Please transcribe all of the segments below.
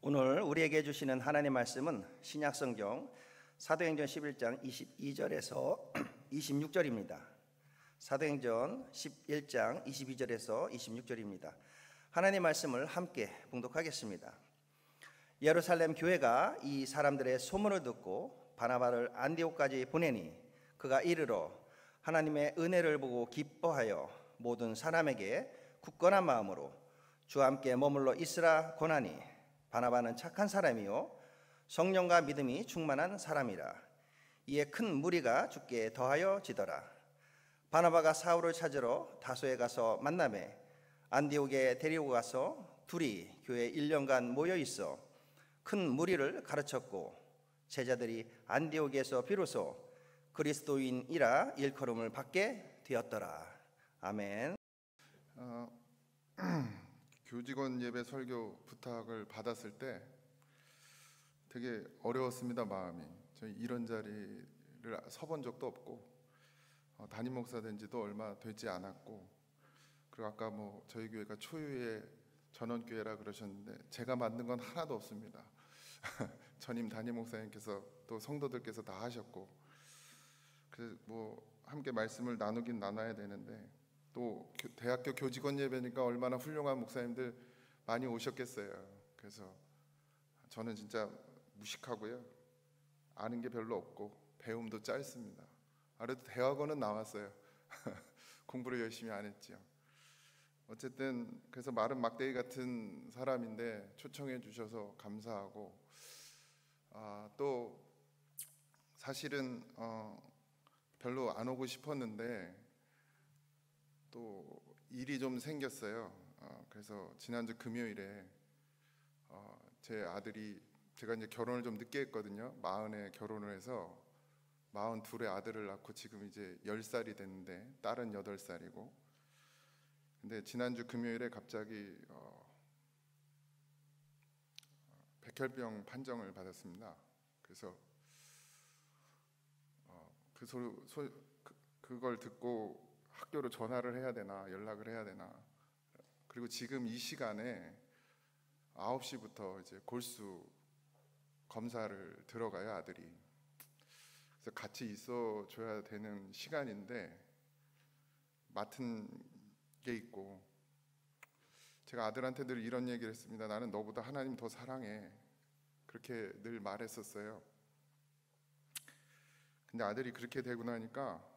오늘 우리에게 주시는 하나님의 말씀은 신약성경 사도행전 11장 22절에서 26절입니다. 사도행전 11장 22절에서 26절입니다. 하나님의 말씀을 함께 봉독하겠습니다. 예루살렘 교회가 이 사람들의 소문을 듣고 바나바를 안디옥까지 보내니 그가 이르러 하나님의 은혜를 보고 기뻐하여 모든 사람에게 굳건한 마음으로 주와 함께 머물러 있으라 권하니 바나바는 착한 사람이요 성령과 믿음이 충만한 사람이라. 이에 큰 무리가 주께 더하여 지더라. 바나바가 사울을 찾으러 다소에 가서 만나매 안디옥에 데리고 가서 둘이 교회 1년간 모여 있어 큰 무리를 가르쳤고 제자들이 안디옥에서 비로소 그리스도인이라 일컬음을 받게 되었더라. 아멘. 교직원 예배 설교 부탁을 받았을 때 되게 어려웠습니다. 마음이. 저희 이런 자리를 서본 적도 없고 담임 목사 된 지도 얼마 되지 않았고, 그리고 아까 저희 교회가 초유의 전원교회라 그러셨는데 제가 만든 건 하나도 없습니다. 전임 담임 목사님께서 또 성도들께서 다 하셨고, 그래서 함께 말씀을 나누긴 나눠야 되는데, 또 대학교 교직원 예배니까 얼마나 훌륭한 목사님들 많이 오셨겠어요. 그래서 저는 진짜 무식하고요, 아는 게 별로 없고 배움도 짧습니다. 그래도 대학원은 나왔어요. 공부를 열심히 안 했죠. 어쨌든 그래서 마른 막대기 같은 사람인데 초청해 주셔서 감사하고, 또 사실은 별로 안 오고 싶었는데 또 일이 좀 생겼어요. 그래서 지난주 금요일에 제 아들이, 제가 이제 결혼을 좀 늦게 했거든요. 40에 결혼을 해서 42의 아들을 낳고 지금 이제 10살이 됐는데 딸은 8살이고, 근데 지난주 금요일에 갑자기 백혈병 판정을 받았습니다. 그래서 그걸 듣고 학교로 전화를 해야 되나 연락을 해야 되나, 그리고 지금 이 시간에 9시부터 이제 골수 검사를 들어가요, 아들이. 그래서 같이 있어 줘야 되는 시간인데 맡은 게 있고, 제가 아들한테 늘 이런 얘기를 했습니다. 나는 너보다 하나님 더 사랑해. 그렇게 늘 말했었어요. 근데 아들이 그렇게 되고 나니까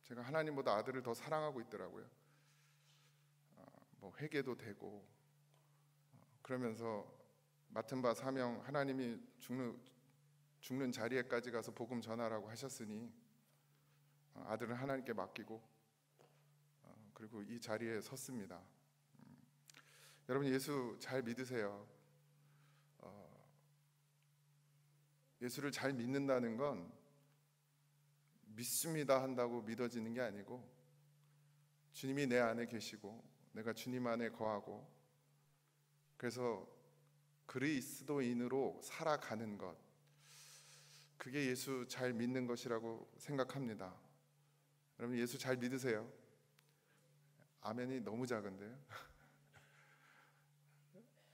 제가 하나님보다 아들을 더 사랑하고 있더라고요. 회개도 되고, 그러면서 맡은 바 사명, 하나님이 죽는 자리에까지 가서 복음 전하라고 하셨으니 아들은 하나님께 맡기고, 그리고 이 자리에 섰습니다. 여러분, 예수 잘 믿으세요. 예수를 잘 믿는다는 건 믿습니다 한다고 믿어지는 게 아니고, 주님이 내 안에 계시고 내가 주님 안에 거하고, 그래서 그리스도인으로 살아가는 것, 그게 예수 잘 믿는 것이라고 생각합니다. 여러분, 예수 잘 믿으세요? 아멘이 너무 작은데요.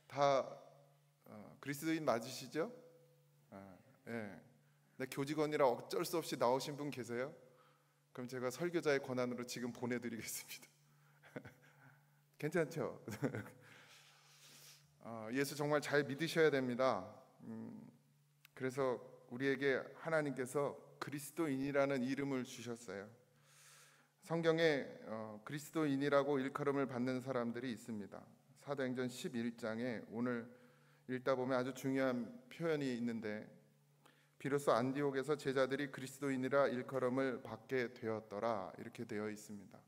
다 그리스도인 맞으시죠? 예. 근데 교직원이라 어쩔 수 없이 나오신 분 계세요? 그럼 제가 설교자의 권한으로 지금 보내드리겠습니다. 괜찮죠? 예수 정말 잘 믿으셔야 됩니다. 그래서 우리에게 하나님께서 그리스도인이라는 이름을 주셨어요. 성경에 그리스도인이라고 일컬음을 받는 사람들이 있습니다. 사도행전 11장에 오늘 읽다 보면 아주 중요한 표현이 있는데, 비로소 안디옥에서 제자들이 그리스도인이라 일컬음을 받게 되었더라, 이렇게 되어 있습니다.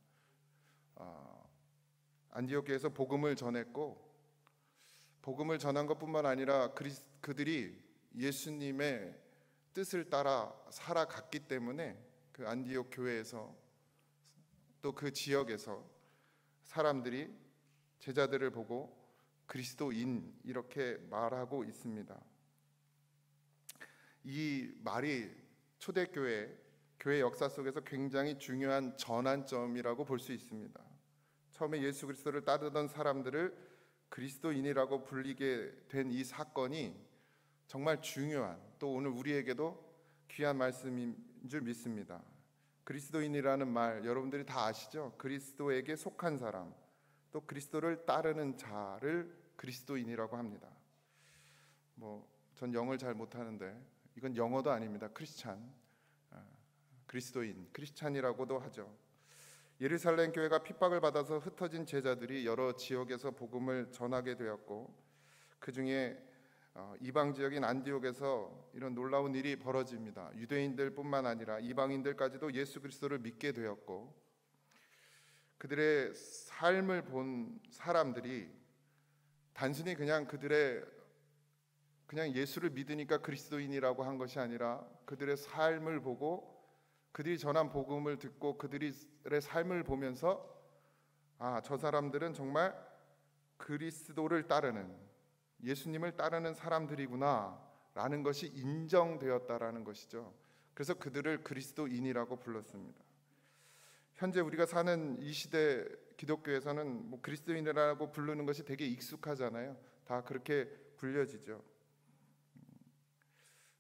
안디옥 교회에서 복음을 전했고, 복음을 전한 것뿐만 아니라 그들이 예수님의 뜻을 따라 살아갔기 때문에 그 안디옥 교회에서 또 그 지역에서 사람들이 제자들을 보고 그리스도인 이렇게 말하고 있습니다. 이 말이 초대교회, 교회 역사 속에서 굉장히 중요한 전환점이라고 볼 수 있습니다. 처음에 예수 그리스도를 따르던 사람들을 그리스도인이라고 불리게 된 이 사건이 정말 중요한, 또 오늘 우리에게도 귀한 말씀인 줄 믿습니다. 그리스도인이라는 말 여러분들이 다 아시죠? 그리스도에게 속한 사람, 또 그리스도를 따르는 자를 그리스도인이라고 합니다. 전 영어를 잘 못하는데 이건 영어도 아닙니다. 크리스찬, 그리스도인, 크리스찬이라고도 하죠. 예루살렘 교회가 핍박을 받아서 흩어진 제자들이 여러 지역에서 복음을 전하게 되었고, 그 중에 이방 지역인 안디옥에서 이런 놀라운 일이 벌어집니다. 유대인들뿐만 아니라 이방인들까지도 예수 그리스도를 믿게 되었고, 그들의 삶을 본 사람들이 단순히 그냥 예수를 믿으니까 그리스도인이라고 한 것이 아니라 그들의 삶을 보고, 그들이 전한 복음을 듣고 그들의 삶을 보면서 저 사람들은 정말 그리스도를 따르는, 예수님을 따르는 사람들이구나 라는 것이 인정되었다라는 것이죠. 그래서 그들을 그리스도인이라고 불렀습니다. 현재 우리가 사는 이 시대 기독교에서는 그리스도인이라고 부르는 것이 되게 익숙하잖아요. 다 그렇게 불려지죠.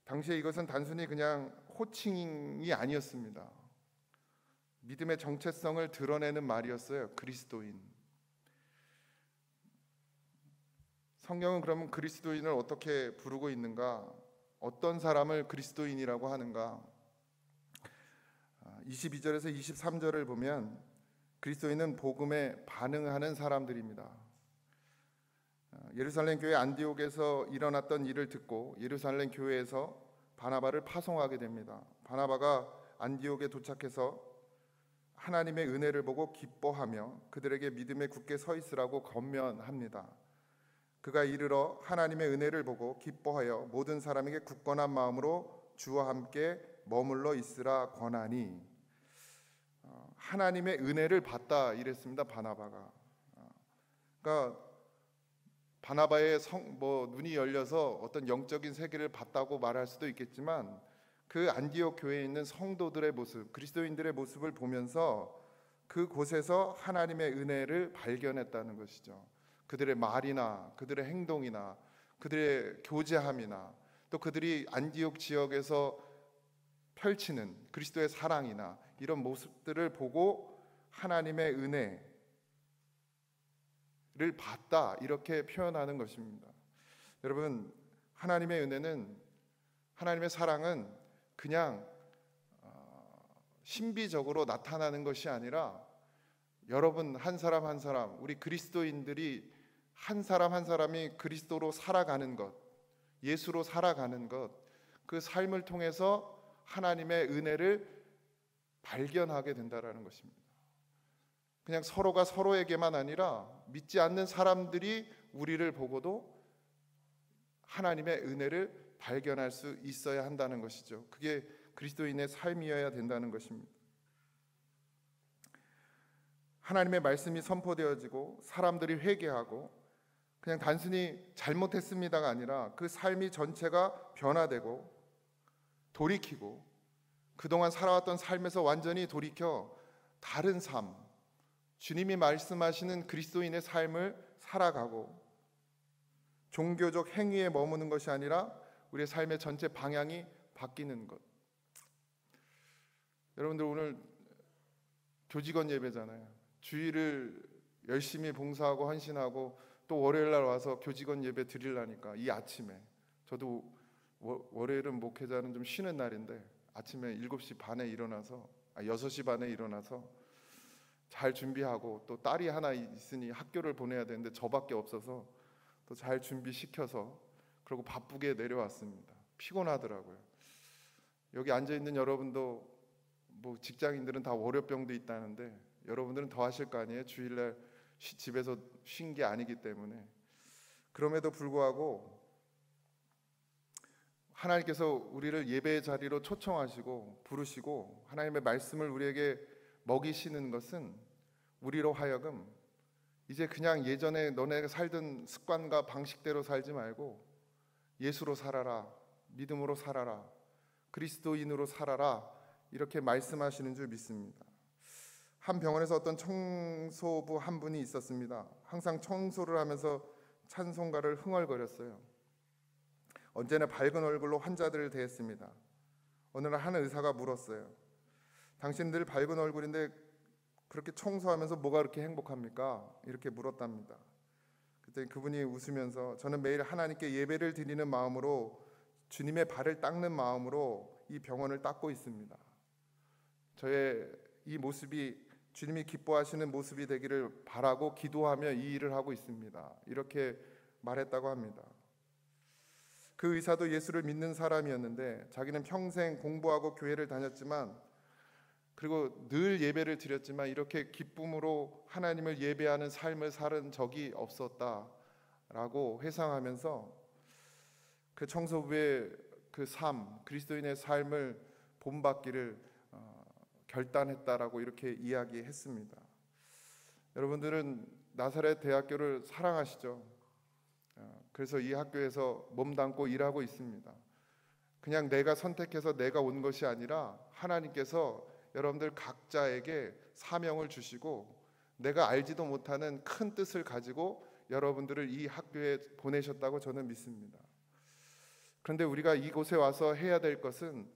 당시에 이것은 단순히 그냥 호칭이 아니었습니다. 믿음의 정체성을 드러내는 말이었어요. 그리스도인. 성경은 그러면 그리스도인을 어떻게 부르고 있는가? 어떤 사람을 그리스도인이라고 하는가? 22절에서 23절을 보면 그리스도인은 복음에 반응하는 사람들입니다. 예루살렘 교회 안디옥에서 일어났던 일을 듣고 예루살렘 교회에서 바나바를 파송하게 됩니다. 바나바가 안디옥에 도착해서 하나님의 은혜를 보고 기뻐하며 그들에게 믿음에 굳게 서 있으라고 권면합니다. 그가 이르러 하나님의 은혜를 보고 기뻐하여 모든 사람에게 굳건한 마음으로 주와 함께 머물러 있으라 권하니, 하나님의 은혜를 받다 이랬습니다. 바나바가. 그러니까 바나바의 눈이 열려서 어떤 영적인 세계를 봤다고 말할 수도 있겠지만, 그 안디옥 교회에 있는 성도들의 모습, 그리스도인들의 모습을 보면서 그곳에서 하나님의 은혜를 발견했다는 것이죠. 그들의 말이나 그들의 행동이나 그들의 교제함이나 또 그들이 안디옥 지역에서 펼치는 그리스도의 사랑이나 이런 모습들을 보고 하나님의 은혜를 봤다, 이렇게 표현하는 것입니다. 여러분, 하나님의 은혜는, 하나님의 사랑은 그냥 신비적으로 나타나는 것이 아니라 여러분 한 사람 한 사람, 우리 그리스도인들이 한 사람 한 사람이 그리스도로 살아가는 것, 예수로 살아가는 것, 그 삶을 통해서 하나님의 은혜를 발견하게 된다라는 것입니다. 그냥 서로가 서로에게만 아니라 믿지 않는 사람들이 우리를 보고도 하나님의 은혜를 발견할 수 있어야 한다는 것이죠. 그게 그리스도인의 삶이어야 된다는 것입니다. 하나님의 말씀이 선포되어지고 사람들이 회개하고 그냥 단순히 잘못했습니다가 아니라 그 삶이 전체가 변화되고 돌이키고 그동안 살아왔던 삶에서 완전히 돌이켜 다른 삶, 주님이 말씀하시는 그리스도인의 삶을 살아가고 종교적 행위에 머무는 것이 아니라 우리의 삶의 전체 방향이 바뀌는 것. 여러분들 오늘 교직원 예배잖아요. 주일을 열심히 봉사하고 헌신하고 또 월요일 날 와서 교직원 예배 드리려니까 이 아침에, 저도 월요일은 목회자는 좀 쉬는 날인데 아침에 7시 반에 일어나서 6시 반에 일어나서 잘 준비하고, 또 딸이 하나 있으니 학교를 보내야 되는데 저밖에 없어서 또 잘 준비시켜서 그리고 바쁘게 내려왔습니다. 피곤하더라고요. 여기 앉아있는 여러분도 직장인들은 다 월요병도 있다는데 여러분들은 더 하실 거 아니에요? 주일날 집에서 쉰 게 아니기 때문에. 그럼에도 불구하고 하나님께서 우리를 예배의 자리로 초청하시고 부르시고 하나님의 말씀을 우리에게 먹이시는 것은 우리로 하여금 이제 그냥 예전에 너네가 살던 습관과 방식대로 살지 말고 예수로 살아라, 믿음으로 살아라, 그리스도인으로 살아라, 이렇게 말씀하시는 줄 믿습니다. 한 병원에서 어떤 청소부 한 분이 있었습니다. 항상 청소를 하면서 찬송가를 흥얼거렸어요. 언제나 밝은 얼굴로 환자들을 대했습니다. 어느 날 한 의사가 물었어요. 당신 늘 밝은 얼굴인데 그렇게 청소하면서 뭐가 그렇게 행복합니까? 이렇게 물었답니다. 그때 그분이 웃으면서 저는 매일 하나님께 예배를 드리는 마음으로, 주님의 발을 닦는 마음으로 이 병원을 닦고 있습니다. 저의 이 모습이 주님이 기뻐하시는 모습이 되기를 바라고 기도하며 이 일을 하고 있습니다. 이렇게 말했다고 합니다. 그 의사도 예수를 믿는 사람이었는데 자기는 평생 공부하고 교회를 다녔지만, 그리고 늘 예배를 드렸지만 이렇게 기쁨으로 하나님을 예배하는 삶을 살은 적이 없었다라고 회상하면서 그 청소부의 그 삶, 그리스도인의 삶을 본받기를 결단했다라고 이렇게 이야기했습니다. 여러분들은 나사렛 대학교를 사랑하시죠? 그래서 이 학교에서 몸담고 일하고 있습니다. 그냥 내가 선택해서 내가 온 것이 아니라 하나님께서 여러분들 각자에게 사명을 주시고 내가 알지도 못하는 큰 뜻을 가지고 여러분들을 이 학교에 보내셨다고 저는 믿습니다. 그런데 우리가 이곳에 와서 해야 될 것은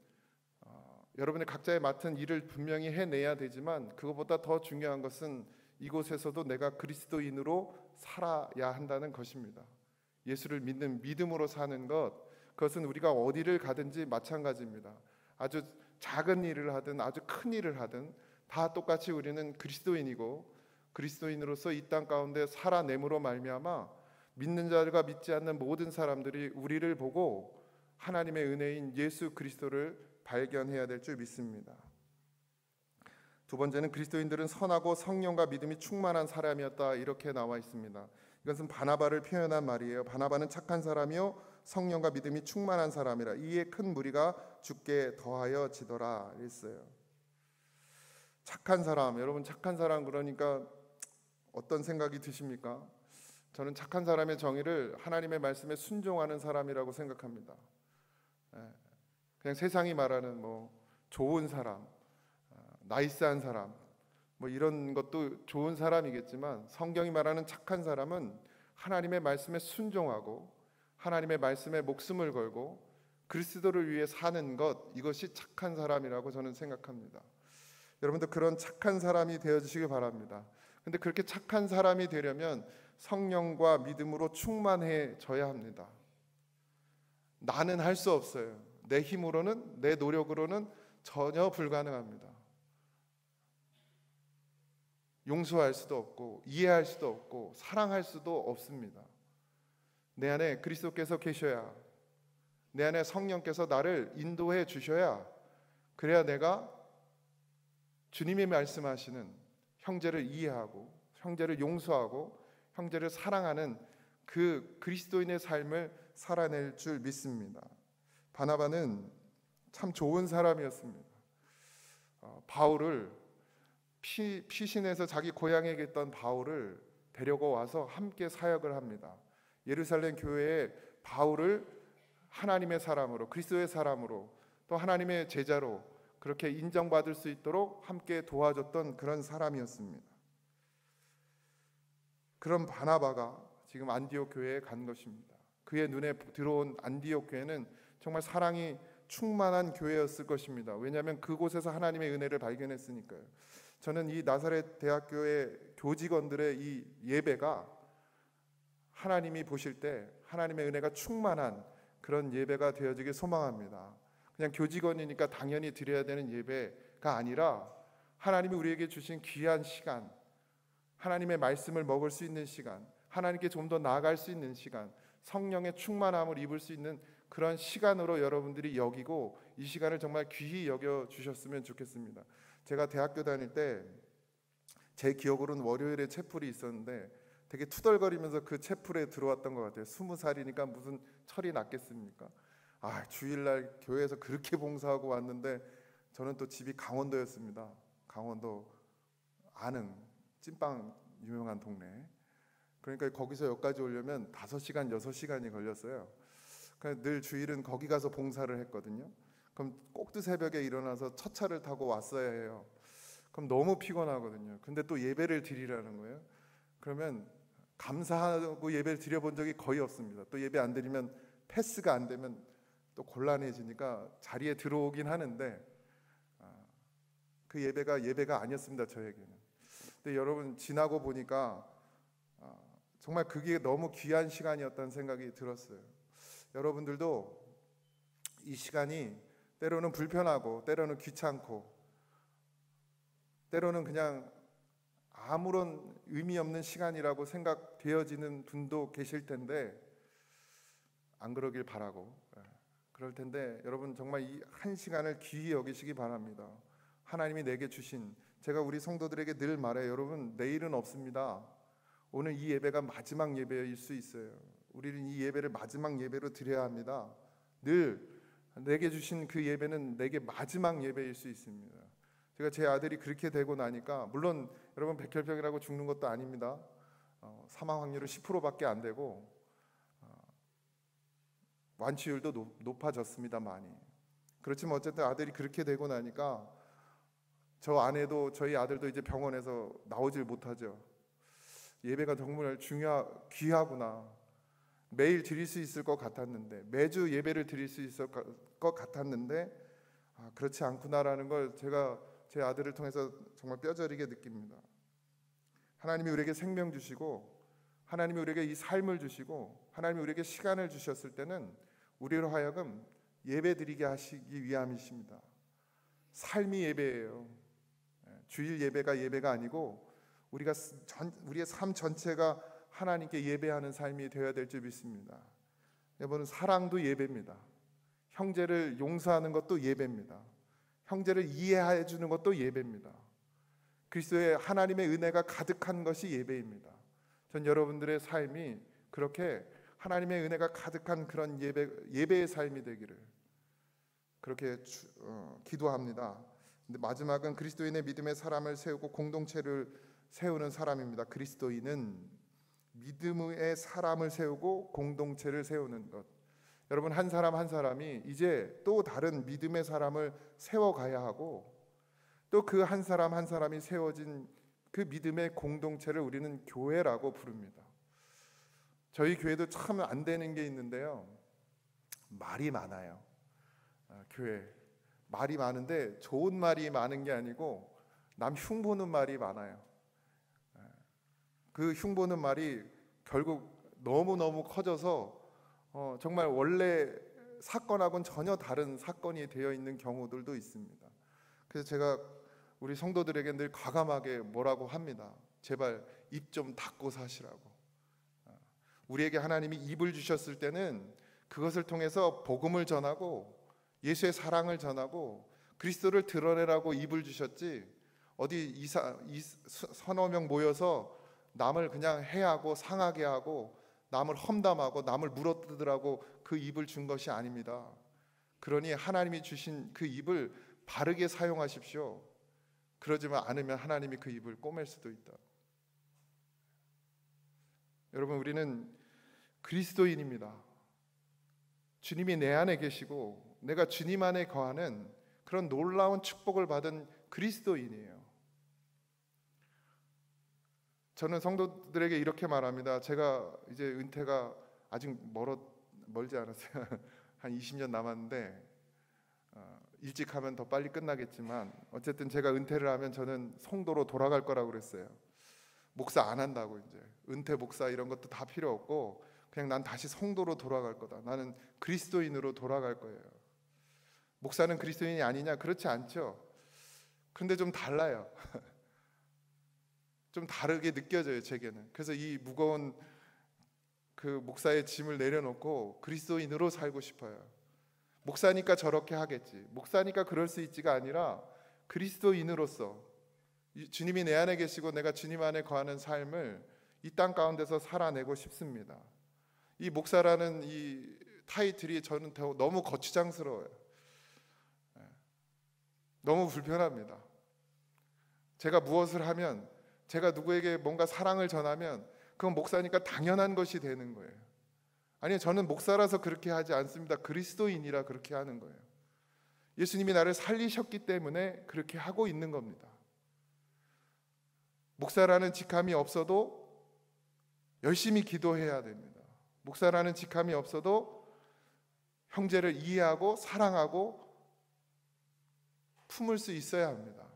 여러분의 각자의 맡은 일을 분명히 해내야 되지만, 그것보다 더 중요한 것은 이곳에서도 내가 그리스도인으로 살아야 한다는 것입니다. 예수를 믿는 믿음으로 사는 것, 그것은 우리가 어디를 가든지 마찬가지입니다. 아주 작은 일을 하든 아주 큰 일을 하든 다 똑같이 우리는 그리스도인이고, 그리스도인으로서 이 땅 가운데 살아냄으로 말미암아 믿는 자들과 믿지 않는 모든 사람들이 우리를 보고 하나님의 은혜인 예수 그리스도를 발견해야 될 줄 믿습니다. 두 번째는 그리스도인들은 선하고 성령과 믿음이 충만한 사람이었다, 이렇게 나와 있습니다. 이것은 바나바를 표현한 말이에요. 바나바는 착한 사람이요 성령과 믿음이 충만한 사람이라, 이에 큰 무리가 주께 더하여지더라 했어요. 착한 사람, 여러분 착한 사람 그러니까 어떤 생각이 드십니까? 저는 착한 사람의 정의를 하나님의 말씀에 순종하는 사람이라고 생각합니다. 그냥 세상이 말하는 뭐 좋은 사람, 나이스한 사람, 뭐 이런 것도 좋은 사람이겠지만, 성경이 말하는 착한 사람은 하나님의 말씀에 순종하고 하나님의 말씀에 목숨을 걸고 그리스도를 위해 사는 것, 이것이 착한 사람이라고 저는 생각합니다. 여러분도 그런 착한 사람이 되어주시길 바랍니다. 근데 그렇게 착한 사람이 되려면 성령과 믿음으로 충만해져야 합니다. 나는 할 수 없어요. 내 힘으로는, 내 노력으로는 전혀 불가능합니다. 용서할 수도 없고 이해할 수도 없고 사랑할 수도 없습니다. 내 안에 그리스도께서 계셔야, 내 안에 성령께서 나를 인도해 주셔야, 그래야 내가 주님이 말씀하시는 형제를 이해하고 형제를 용서하고 형제를 사랑하는 그 그리스도인의 삶을 살아낼 줄 믿습니다. 바나바는 참 좋은 사람이었습니다. 바울을 피신해서 자기 고향에 있던 바울을 데려고 와서 함께 사역을 합니다. 예루살렘 교회에 바울을 하나님의 사람으로, 그리스도의 사람으로, 또 하나님의 제자로 그렇게 인정받을 수 있도록 함께 도와줬던 그런 사람이었습니다. 그런 바나바가 지금 안디옥 교회에 간 것입니다. 그의 눈에 들어온 안디옥 교회는 정말 사랑이 충만한 교회였을 것입니다. 왜냐하면 그곳에서 하나님의 은혜를 발견했으니까요. 저는 이 나사렛 대학교의 교직원들의 이 예배가 하나님이 보실 때 하나님의 은혜가 충만한 그런 예배가 되어지길 소망합니다. 그냥 교직원이니까 당연히 드려야 되는 예배가 아니라 하나님이 우리에게 주신 귀한 시간, 하나님의 말씀을 먹을 수 있는 시간, 하나님께 좀 더 나아갈 수 있는 시간, 성령의 충만함을 입을 수 있는 그런 시간으로 여러분들이 여기고 이 시간을 정말 귀히 여겨 주셨으면 좋겠습니다. 제가 대학교 다닐 때 제 기억으로는 월요일에 채플이 있었는데 되게 투덜거리면서 그 채플에 들어왔던 것 같아요. 20살이니까 무슨 철이 났겠습니까? 주일날 교회에서 그렇게 봉사하고 왔는데 저는 또 집이 강원도였습니다. 강원도 안흥 찐빵 유명한 동네. 그러니까 거기서 여기까지 오려면 5시간 6시간이 걸렸어요. 그러니까 늘 주일은 거기 가서 봉사를 했거든요. 그럼 꼭두 새벽에 일어나서 첫 차를 타고 왔어야 해요. 그럼 너무 피곤하거든요. 근데 또 예배를 드리라는 거예요. 그러면 감사하고 예배를 드려본 적이 거의 없습니다. 또 예배 안 드리면 패스가 안 되면 또 곤란해지니까 자리에 들어오긴 하는데 그 예배가 아니었습니다, 저에게는. 근데 여러분, 지나고 보니까 정말 그게 너무 귀한 시간이었다는 생각이 들었어요. 여러분들도 이 시간이 때로는 불편하고 때로는 귀찮고 때로는 그냥 아무런 의미 없는 시간이라고 생각되어지는 분도 계실 텐데, 안 그러길 바라고, 그럴 텐데 여러분, 정말 이 한 시간을 귀히 여기시기 바랍니다. 하나님이 내게 주신, 제가 우리 성도들에게 늘 말해요. 여러분, 내일은 없습니다. 오늘 이 예배가 마지막 예배일 수 있어요. 우리는 이 예배를 마지막 예배로 드려야 합니다. 늘 내게 주신 그 예배는 내게 마지막 예배일 수 있습니다. 제가 제 아들이 그렇게 되고 나니까, 물론 여러분 백혈병이라고 죽는 것도 아닙니다. 사망 확률은 10%밖에 안 되고 완치율도 높아졌습니다, 많이. 그렇지만 어쨌든 아들이 그렇게 되고 나니까 저 아내도 저희 아들도 이제 병원에서 나오질 못하죠. 예배가 정말 귀하구나. 매일 드릴 수 있을 것 같았는데, 매주 예배를 드릴 수 있을 것 같았는데 그렇지 않구나라는 걸 제가 제 아들을 통해서 정말 뼈저리게 느낍니다. 하나님이 우리에게 생명 주시고, 하나님이 우리에게 이 삶을 주시고, 하나님이 우리에게 시간을 주셨을 때는 우리로 하여금 예배 드리게 하시기 위함이십니다. 삶이 예배예요. 주일 예배가 아니고 우리의 삶 전체가 하나님께 예배하는 삶이 되어야 될 줄 믿습니다. 여러분, 사랑도 예배입니다. 형제를 용서하는 것도 예배입니다. 형제를 이해해 주는 것도 예배입니다. 그리스도의 하나님의 은혜가 가득한 것이 예배입니다. 전 여러분들의 삶이 그렇게 하나님의 은혜가 가득한 그런 예배의 삶이 되기를 그렇게 기도합니다. 근데 마지막은 그리스도인의 믿음의 사람을 세우고 공동체를 세우는 사람입니다. 그리스도인은 믿음의 사람을 세우고 공동체를 세우는 것. 여러분, 한 사람 한 사람이 이제 또 다른 믿음의 사람을 세워가야 하고, 또 그 한 사람 한 사람이 세워진 그 믿음의 공동체를 우리는 교회라고 부릅니다. 저희 교회도 참 안 되는 게 있는데요, 말이 많아요. 교회 말이 많은데 좋은 말이 많은 게 아니고 남 흉보는 말이 많아요. 그 흉보는 말이 결국 너무너무 커져서 정말 원래 사건하고는 전혀 다른 사건이 되어 있는 경우들도 있습니다. 그래서 제가 우리 성도들에게 늘 과감하게 뭐라고 합니다. 제발 입 좀 닫고 사시라고. 우리에게 하나님이 입을 주셨을 때는 그것을 통해서 복음을 전하고 예수의 사랑을 전하고 그리스도를 드러내라고 입을 주셨지, 어디 서너 명 모여서 남을 그냥 해하고 상하게 하고 남을 험담하고 남을 물어뜯으라고 그 입을 준 것이 아닙니다. 그러니 하나님이 주신 그 입을 바르게 사용하십시오. 그러지만 않으면 하나님이 그 입을 꼬맬 수도 있다. 여러분, 우리는 그리스도인입니다. 주님이 내 안에 계시고 내가 주님 안에 거하는 그런 놀라운 축복을 받은 그리스도인이에요. 저는 성도들에게 이렇게 말합니다. 제가 이제 은퇴가 아직 멀지 않았어요. 한 20년 남았는데 일찍 하면 더 빨리 끝나겠지만 어쨌든 제가 은퇴를 하면 저는 성도로 돌아갈 거라고 그랬어요. 목사 안 한다고. 이제 은퇴 목사 이런 것도 다 필요 없고 그냥 난 다시 성도로 돌아갈 거다. 나는 그리스도인으로 돌아갈 거예요. 목사는 그리스도인이 아니냐? 그렇지 않죠. 근데 좀 달라요. 좀 다르게 느껴져요, 제게는. 그래서 이 무거운 그 목사의 짐을 내려놓고 그리스도인으로 살고 싶어요. 목사니까 저렇게 하겠지, 목사니까 그럴 수 있지가 아니라 그리스도인으로서 주님이 내 안에 계시고 내가 주님 안에 거하는 삶을 이 땅 가운데서 살아내고 싶습니다. 이 목사라는 이 타이틀이 저는 너무 거추장스러워요. 너무 불편합니다. 제가 무엇을 하면, 제가 누구에게 뭔가 사랑을 전하면 그건 목사니까 당연한 것이 되는 거예요. 아니요, 저는 목사라서 그렇게 하지 않습니다. 그리스도인이라 그렇게 하는 거예요. 예수님이 나를 살리셨기 때문에 그렇게 하고 있는 겁니다. 목사라는 직함이 없어도 열심히 기도해야 됩니다. 목사라는 직함이 없어도 형제를 이해하고 사랑하고 품을 수 있어야 합니다.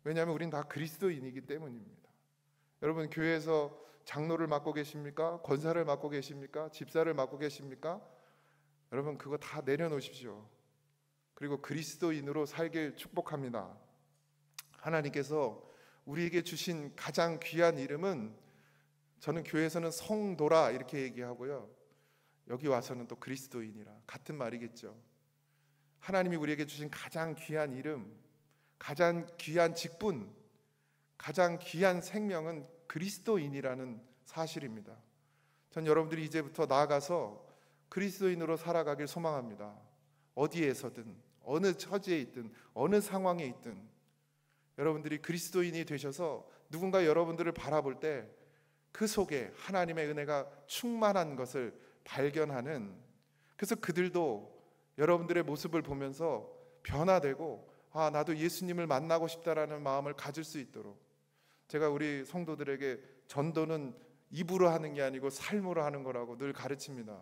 왜냐하면 우린 다 그리스도인이기 때문입니다. 여러분, 교회에서 장로를 맡고 계십니까? 권사를 맡고 계십니까? 집사를 맡고 계십니까? 여러분, 그거 다 내려놓으십시오. 그리고 그리스도인으로 살길 축복합니다. 하나님께서 우리에게 주신 가장 귀한 이름은, 저는 교회에서는 성도라 이렇게 얘기하고요, 여기 와서는 또 그리스도인이라, 같은 말이겠죠. 하나님이 우리에게 주신 가장 귀한 이름, 가장 귀한 직분, 가장 귀한 생명은 그리스도인이라는 사실입니다. 전 여러분들이 이제부터 나아가서 그리스도인으로 살아가길 소망합니다. 어디에서든, 어느 처지에 있든, 어느 상황에 있든 여러분들이 그리스도인이 되셔서 누군가 여러분들을 바라볼 때 그 속에 하나님의 은혜가 충만한 것을 발견하는, 그래서 그들도 여러분들의 모습을 보면서 변화되고, 아, 나도 예수님을 만나고 싶다라는 마음을 가질 수 있도록, 제가 우리 성도들에게 전도는 입으로 하는 게 아니고 삶으로 하는 거라고 늘 가르칩니다.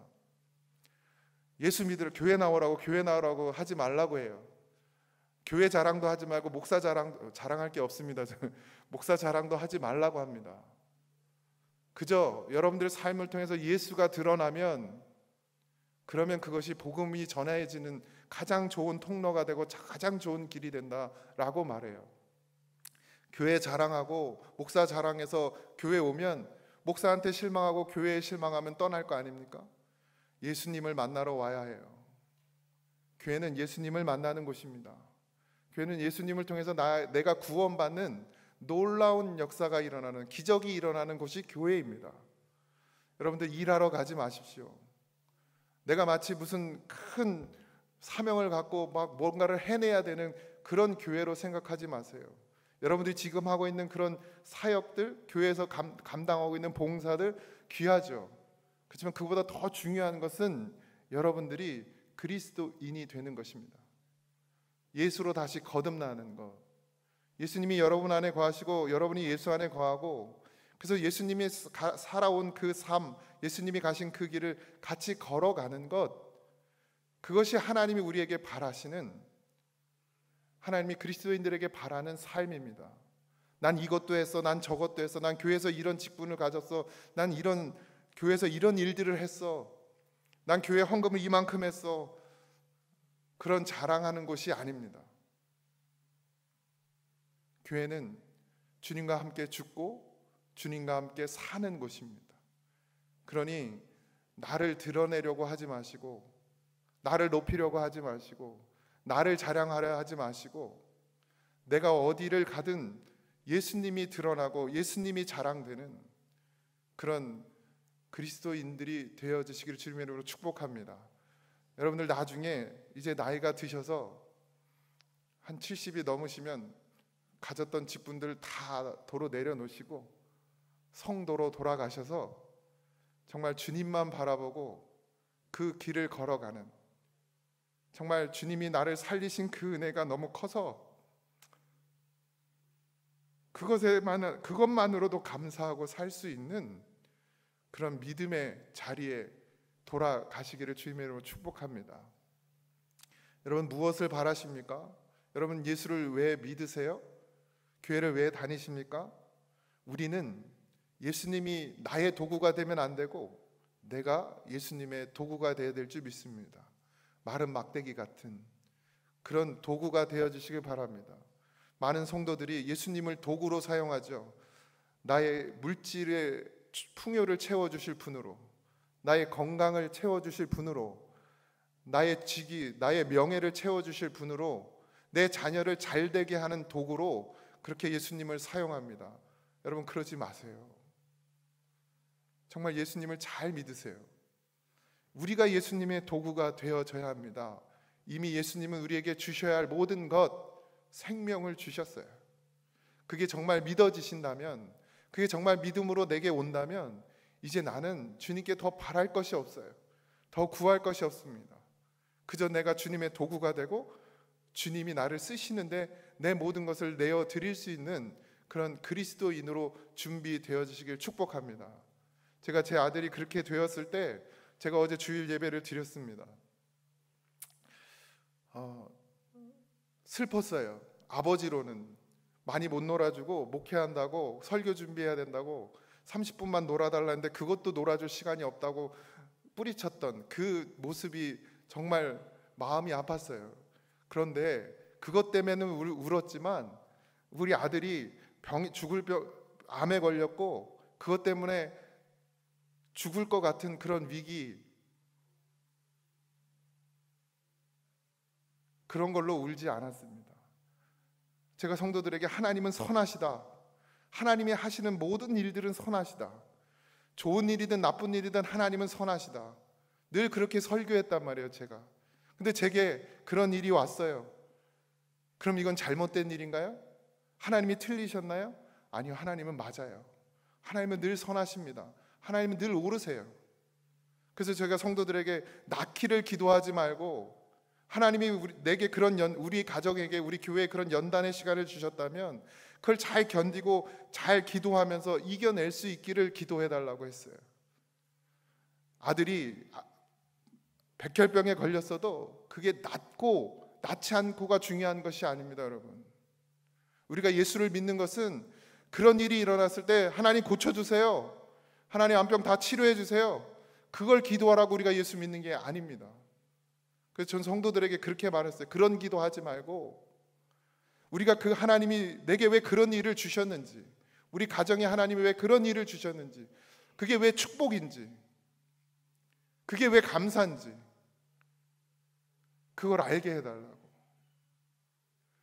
예수 믿으러 교회 나오라고 하지 말라고 해요. 교회 자랑도 하지 말고 목사 자랑할 게 없습니다. 목사 자랑도 하지 말라고 합니다. 그저 여러분들의 삶을 통해서 예수가 드러나면, 그러면 그것이 복음이 전해지는 가장 좋은 통로가 되고 가장 좋은 길이 된다라고 말해요. 교회 자랑하고 목사 자랑해서 교회 오면 목사한테 실망하고 교회에 실망하면 떠날 거 아닙니까? 예수님을 만나러 와야 해요. 교회는 예수님을 만나는 곳입니다. 교회는 예수님을 통해서 내가 구원받는 놀라운 역사가 일어나는, 기적이 일어나는 곳이 교회입니다. 여러분들, 일하러 가지 마십시오. 내가 마치 무슨 큰 사명을 갖고 막 뭔가를 해내야 되는 그런 교회로 생각하지 마세요. 여러분들이 지금 하고 있는 그런 사역들, 교회에서 감당하고 있는 봉사들 귀하죠. 그렇지만 그보다 더 중요한 것은 여러분들이 그리스도인이 되는 것입니다. 예수로 다시 거듭나는 것. 예수님이 여러분 안에 거하시고 여러분이 예수 안에 거하고, 그래서 예수님이 살아온 그 삶, 예수님이 가신 그 길을 같이 걸어가는 것, 그것이 하나님이 우리에게 바라시는, 하나님이 그리스도인들에게 바라는 삶입니다. 난 이것도 했어, 난 저것도 했어, 난 교회에서 이런 직분을 가졌어, 난 이런 교회에서 이런 일들을 했어, 난 교회 헌금을 이만큼 했어, 그런 자랑하는 곳이 아닙니다. 교회는 주님과 함께 죽고 주님과 함께 사는 곳입니다. 그러니 나를 드러내려고 하지 마시고, 나를 높이려고 하지 마시고, 나를 자랑하려 하지 마시고, 내가 어디를 가든 예수님이 드러나고 예수님이 자랑되는 그런 그리스도인들이 되어주시기를 주님의 이름으로 축복합니다. 여러분들, 나중에 이제 나이가 드셔서 한 70이 넘으시면 가졌던 직분들 다 도로 내려놓으시고 성도로 돌아가셔서 정말 주님만 바라보고 그 길을 걸어가는, 정말 주님이 나를 살리신 그 은혜가 너무 커서 그것만으로도 감사하고 살 수 있는 그런 믿음의 자리에 돌아가시기를 주님의 이름으로 축복합니다. 여러분, 무엇을 바라십니까? 여러분, 예수를 왜 믿으세요? 교회를 왜 다니십니까? 우리는 예수님이 나의 도구가 되면 안 되고 내가 예수님의 도구가 되어야 될 줄 믿습니다. 마른 막대기 같은 그런 도구가 되어주시길 바랍니다. 많은 성도들이 예수님을 도구로 사용하죠. 나의 물질의 풍요를 채워주실 분으로, 나의 건강을 채워주실 분으로, 나의 직위, 나의 명예를 채워주실 분으로, 내 자녀를 잘되게 하는 도구로 그렇게 예수님을 사용합니다. 여러분, 그러지 마세요. 정말 예수님을 잘 믿으세요. 우리가 예수님의 도구가 되어져야 합니다. 이미 예수님은 우리에게 주셔야 할 모든 것, 생명을 주셨어요. 그게 정말 믿어지신다면, 그게 정말 믿음으로 내게 온다면 이제 나는 주님께 더 바랄 것이 없어요. 더 구할 것이 없습니다. 그저 내가 주님의 도구가 되고 주님이 나를 쓰시는데 내 모든 것을 내어 드릴 수 있는 그런 그리스도인으로 준비되어지시길 축복합니다. 제가 제 아들이 그렇게 되었을 때 제가 어제 주일 예배를 드렸습니다. 슬펐어요. 아버지로는 많이 못 놀아주고 목회한다고 설교 준비해야 된다고 30분만 놀아달라는데 그것도 놀아줄 시간이 없다고 뿌리쳤던 그 모습이 정말 마음이 아팠어요. 그런데 그것 때문에는 울었지만 우리 아들이 암에 걸렸고 그것 때문에 죽을 것 같은 그런 위기, 그런 걸로 울지 않았습니다. 제가 성도들에게 하나님은 선하시다, 하나님이 하시는 모든 일들은 선하시다, 좋은 일이든 나쁜 일이든 하나님은 선하시다, 늘 그렇게 설교했단 말이에요. 제가. 근데 제게 그런 일이 왔어요. 그럼 이건 잘못된 일인가요? 하나님이 틀리셨나요? 아니요, 하나님은 맞아요. 하나님은 늘 선하십니다. 하나님은 늘 옳으세요. 그래서 제가 성도들에게 낳기를 기도하지 말고, 하나님이 내게 우리 가정에게, 우리 교회에 그런 연단의 시간을 주셨다면 그걸 잘 견디고 잘 기도하면서 이겨낼 수 있기를 기도해달라고 했어요. 아들이 백혈병에 걸렸어도 그게 낫지 않고가 중요한 것이 아닙니다. 여러분, 우리가 예수를 믿는 것은 그런 일이 일어났을 때 하나님 고쳐주세요, 하나님 암병 다 치료해 주세요, 그걸 기도하라고 우리가 예수 믿는 게 아닙니다. 그래서 전 성도들에게 그렇게 말했어요. 그런 기도하지 말고 우리가 그 하나님이 내게 왜 그런 일을 주셨는지, 우리 가정에 하나님이 왜 그런 일을 주셨는지, 그게 왜 축복인지, 그게 왜 감사인지 그걸 알게 해달라고,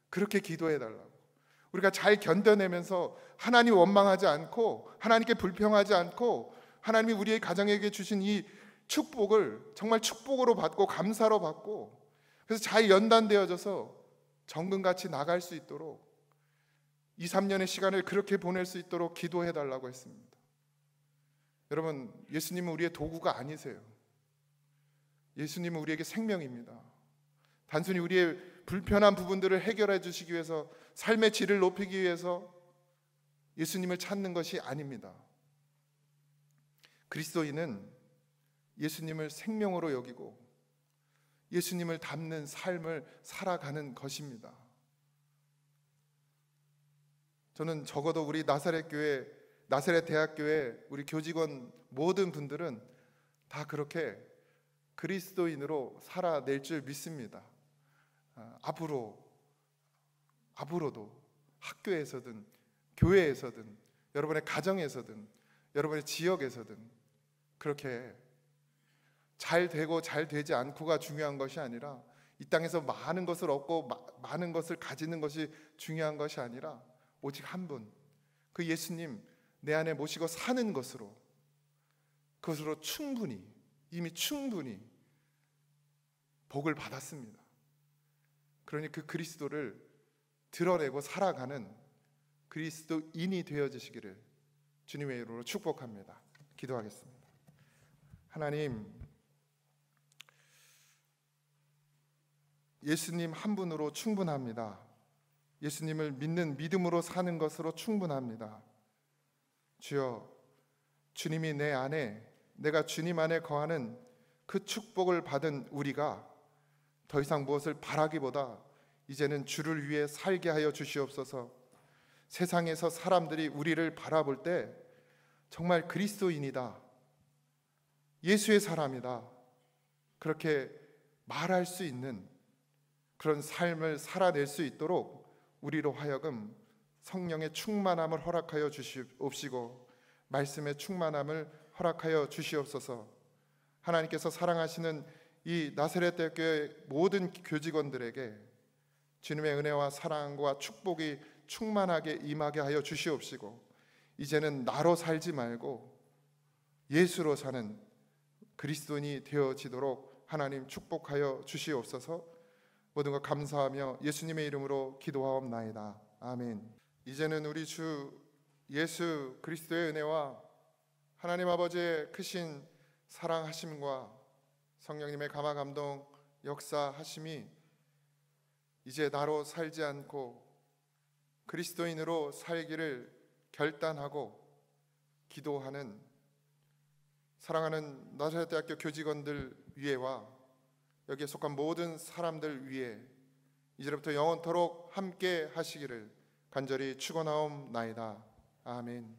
그렇게 기도해달라고. 우리가 잘 견뎌내면서 하나님 원망하지 않고 하나님께 불평하지 않고 하나님이 우리의 가정에게 주신 이 축복을 정말 축복으로 받고 감사로 받고, 그래서 잘 연단되어져서 정금같이 나갈 수 있도록 2, 3년의 시간을 그렇게 보낼 수 있도록 기도해달라고 했습니다. 여러분, 예수님은 우리의 도구가 아니세요. 예수님은 우리에게 생명입니다. 단순히 우리의 불편한 부분들을 해결해 주시기 위해서, 삶의 질을 높이기 위해서 예수님을 찾는 것이 아닙니다. 그리스도인은 예수님을 생명으로 여기고 예수님을 닮는 삶을 살아가는 것입니다. 저는 적어도 우리 나사렛 대학교의 우리 교직원 모든 분들은 다 그렇게 그리스도인으로 살아낼 줄 믿습니다. 앞으로도 학교에서든 교회에서든 여러분의 가정에서든 여러분의 지역에서든 그렇게 잘 되고 잘 되지 않고가 중요한 것이 아니라, 이 땅에서 많은 것을 얻고 많은 것을 가지는 것이 중요한 것이 아니라 오직 한 분, 그 예수님 내 안에 모시고 사는 것으로, 그것으로 이미 충분히 복을 받았습니다. 그러니 그 그리스도를 드러내고 살아가는 그리스도인이 되어지시기를 주님의 이름으로 축복합니다. 기도하겠습니다. 하나님, 예수님 한 분으로 충분합니다. 예수님을 믿는 믿음으로 사는 것으로 충분합니다. 주여, 주님이 내 안에, 내가 주님 안에 거하는 그 축복을 받은 우리가 더 이상 무엇을 바라기보다 이제는 주를 위해 살게 하여 주시옵소서. 세상에서 사람들이 우리를 바라볼 때 정말 그리스도인이다, 예수의 사람이다, 그렇게 말할 수 있는 그런 삶을 살아낼 수 있도록 우리로 하여금 성령의 충만함을 허락하여 주시옵시고 말씀의 충만함을 허락하여 주시옵소서. 하나님께서 사랑하시는 이 나사렛 대학교의 모든 교직원들에게 주님의 은혜와 사랑과 축복이 충만하게 임하게 하여 주시옵시고, 이제는 나로 살지 말고 예수로 사는 그리스도인이 되어지도록 하나님 축복하여 주시옵소서. 모든 것 감사하며 예수님의 이름으로 기도하옵나이다. 아멘. 이제는 우리 주 예수 그리스도의 은혜와 하나님 아버지의 크신 사랑하심과 성령님의 감화 감동 역사하심이 이제 나로 살지 않고 그리스도인으로 살기를 결단하고 기도하는 사랑하는 나사렛대학교 교직원들 위에와 여기에 속한 모든 사람들 위에 이제부터 영원토록 함께 하시기를 간절히 축원하옵나이다. 아멘.